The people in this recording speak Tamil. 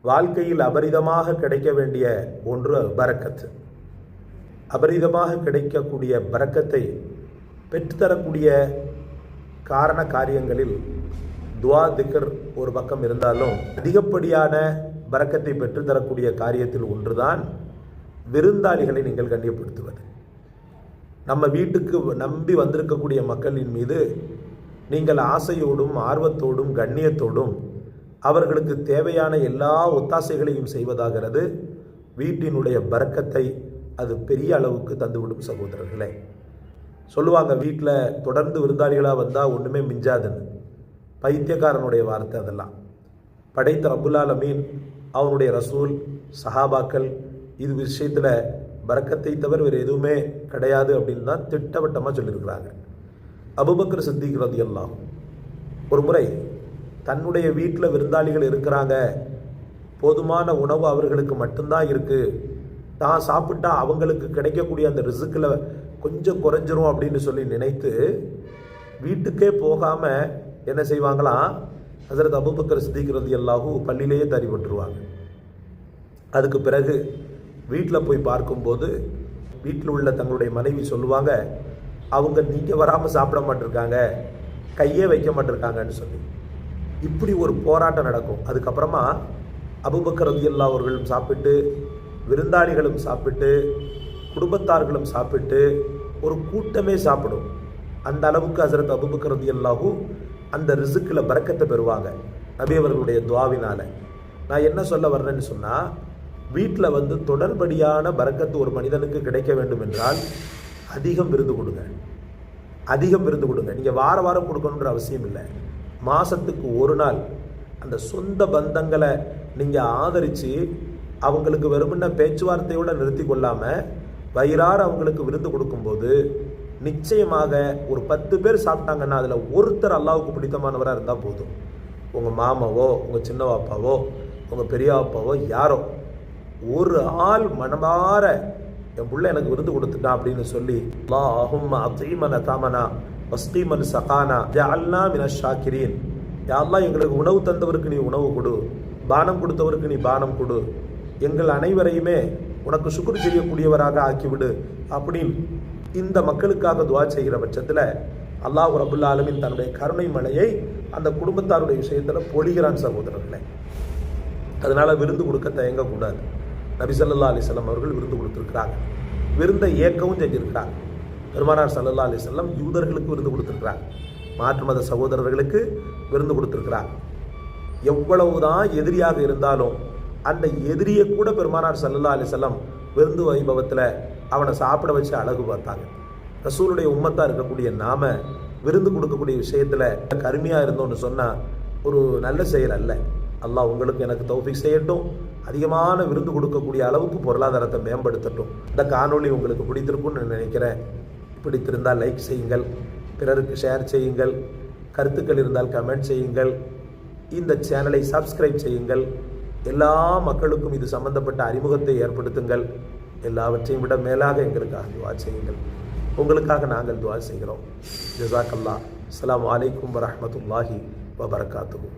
வாழ்க்கையில் அபரிதமாக கிடைக்க வேண்டிய ஒன்று பரக்கத். அபரிதமாக கிடைக்கக்கூடிய பரக்கத்தை பெற்றுத்தரக்கூடிய காரண காரியங்களில் துவா திக்ர் ஒரு பக்கம் இருந்தாலும், அதிகப்படியான பரக்கத்தை பெற்றுத்தரக்கூடிய காரியத்தில் ஒன்றுதான் விருந்தாளிகளை நீங்கள் கண்ணியப்படுத்துவது. நம்ம வீட்டுக்கு நம்பி வந்திருக்கக்கூடிய மக்களின் மீது நீங்கள் ஆசையோடும் ஆர்வத்தோடும் கண்ணியத்தோடும் அவர்களுக்கு தேவையான எல்லா ஒத்தாசைகளையும் செய்வதாகிறது வீட்டினுடைய பரக்கத்தை அது பெரிய அளவுக்கு தந்துவிடும். சகோதரர்களே, சொல்லுவாங்க, வீட்டில் தொடர்ந்து விருந்தாளிகளாக வந்தால் ஒன்றுமே மிஞ்சாதுன்னு. பைத்தியக்காரனுடைய வார்த்தை அதெல்லாம். படைத்த ரப்புல் ஆலமீன், அவனுடைய ரசூல், சஹாபாக்கள் இது விஷயத்தில் பரக்கத்தை தவிர வேறு எதுவுமே கிடையாது அப்படின்னு தான் திட்டவட்டமாக சொல்லியிருக்கிறாங்க. அபூபக்கர் சித்திக் ரலியல்லாஹு ஒரு முறை தன்னுடைய வீட்டில் விருந்தாளிகள் இருக்கிறாங்க, போதுமான உணவு அவர்களுக்கு மட்டும்தான் இருக்குது, தான் சாப்பிட்டா அவங்களுக்கு கிடைக்கக்கூடிய அந்த ரிசுக்கில் கொஞ்சம் குறைஞ்சிரும் அப்படின்னு சொல்லி நினைத்து வீட்டுக்கே போகாமல் என்ன செய்வாங்களாம், ஹஸரத் அபூபக்கர் சித்திக் ரலியல்லாஹு பள்ளியிலேயே தறிபட்டுருவாங்க. அதுக்கு பிறகு வீட்டில் போய் பார்க்கும்போது வீட்டில் உள்ள தங்களுடைய மனைவி சொல்லுவாங்க, அவங்க நீங்கள் வராமல் சாப்பிட மாட்டிருக்காங்க, கையே வைக்க மாட்டிருக்காங்கன்னு சொல்லி இப்படி ஒரு போராட்டம் நடக்கும். அதுக்கப்புறமா அபூபக்கர் ரலியல்லாஹு அவர்களும் சாப்பிட்டு, விருந்தாளிகளும் சாப்பிட்டு, குடும்பத்தார்களும் சாப்பிட்டு, ஒரு கூட்டமே சாப்பிடும். அந்த அளவுக்கு ஹஸரத் அபூபக்கர் ரலியல்லாஹு அந்த ரிசுக்கில் பரக்கத்தை பெறுவாங்க நபி அவர்களுடைய துஆவினால. நான் என்ன சொல்ல வர்றேன்னு சொன்னால், வீட்டில் தொடர்படியான பரக்கத்து ஒரு மனிதனுக்கு கிடைக்க வேண்டும் என்றால் அதிகம் விருந்து கொடுங்க, அதிகம் விருந்து கொடுங்க. நீங்கள் வார வாரம் கொடுக்கணுன்ற அவசியம் இல்லை. மாதத்துக்கு ஒரு நாள் அந்த சொந்த பந்தங்களை நீங்கள் ஆதரித்து அவங்களுக்கு வெறுமன பேச்சுவார்த்தையோடு நிறுத்தி கொள்ளாமல் வயிறார அவங்களுக்கு விருந்து கொடுக்கும்போது நிச்சயமாக ஒரு 10 பேர் சாப்பிட்டாங்கன்னா அதில் ஒருத்தர் அல்லாஹ்வுக்கு பிடித்தமானவராக இருந்தால் போதும். உங்கள் மாமாவோ, உங்கள் சின்ன பாப்பாவோ, உங்கள் பெரிய பாப்பாவோ, யாரோ ஒரு ஆள் மனமாற என் பிள்ளை எனக்கு விருந்து கொடுத்துட்டான் அப்படின்னு சொல்லி, அல்லாஹும்ம அத்தீமன தாமனா வஸ்தீமன் சகானா ஜஅல்னா மினஷ் ஷாக்கிரீன், யா அல்லாஹ் எங்களுக்கு உணவு தந்தவருக்கு நீ உணவு கொடு, பானம் கொடுத்தவருக்கு நீ பானம் கொடு, எங்கள் அனைவரையுமே உனக்கு சுக்ர் செய்யக்கூடியவராக ஆக்கிவிடு அப்படின்னு இந்த மக்களுக்காக துஆ செய்கிற பட்சத்தில் அல்லாஹ் ரப்புல் ஆலமீன் தன்னுடைய கருணை மழையை அந்த குடும்பத்தாருடைய விஷயத்தில் பொழிகிறான். சகோதரர்களே, அதனால் விருந்து கொடுக்க தயங்கக்கூடாது. நபி ஸல்லல்லாஹு அலைஹி வஸல்லம் அவர்கள் விருந்து கொடுத்துருக்கிறாங்க, விருந்தை ஏற்கவும் செஞ்சிருக்கிறாங்க. பெருமானார் ஸல்லல்லாஹு அலைஹி வஸல்லம் யூதர்களுக்கு விருந்து கொடுத்துருக்கிறாங்க, மாற்று மத சகோதரர்களுக்கு விருந்து கொடுத்துருக்கிறாங்க. எவ்வளவுதான் எதிரியாக இருந்தாலும் அந்த எதிரியை கூட பெருமானார் ஸல்லல்லாஹு அலைஹி வஸல்லம் விருந்து வைபவத்தில் அவனை சாப்பிட வச்சு அழகு பார்த்தாங்க. ரசூலுடைய உம்மத்தாக இருக்கக்கூடிய நாம விருந்து கொடுக்கக்கூடிய விஷயத்தில் கருமையாக இருந்தோன்னு சொன்னால் ஒரு நல்ல செயல் அல்ல. அல்லாஹ் உங்களுக்கு எனக்கு தௌஃபீக் செய்யட்டும், அதிகமான விருந்து கொடுக்கக்கூடிய அளவுக்கு பொருளாதாரத்தை மேம்படுத்தட்டும். இந்த காணொளி உங்களுக்கு பிடித்திருக்கும்னு நினைக்கிறேன். பிடித்திருந்தால் லைக் செய்யுங்கள், பிறருக்கு ஷேர் செய்யுங்கள், கருத்துக்கள் இருந்தால் கமெண்ட் செய்யுங்கள், இந்த சேனலை சப்ஸ்கிரைப் செய்யுங்கள். எல்லா மக்களுக்கும் இது சம்பந்தப்பட்ட அறிமுகத்தை ஏற்படுத்துங்கள். எல்லாவற்றையும் விட மேலாக எங்களுக்காக துஆ செய்யுங்கள். உங்களுக்காக நாங்கள் துஆ செய்கிறோம். ஜஸாக்கல்லாஹ். அஸ்ஸலாமு அலைக்கும் வரஹ்மத்துல்லாஹி வபரகாத்துஹு.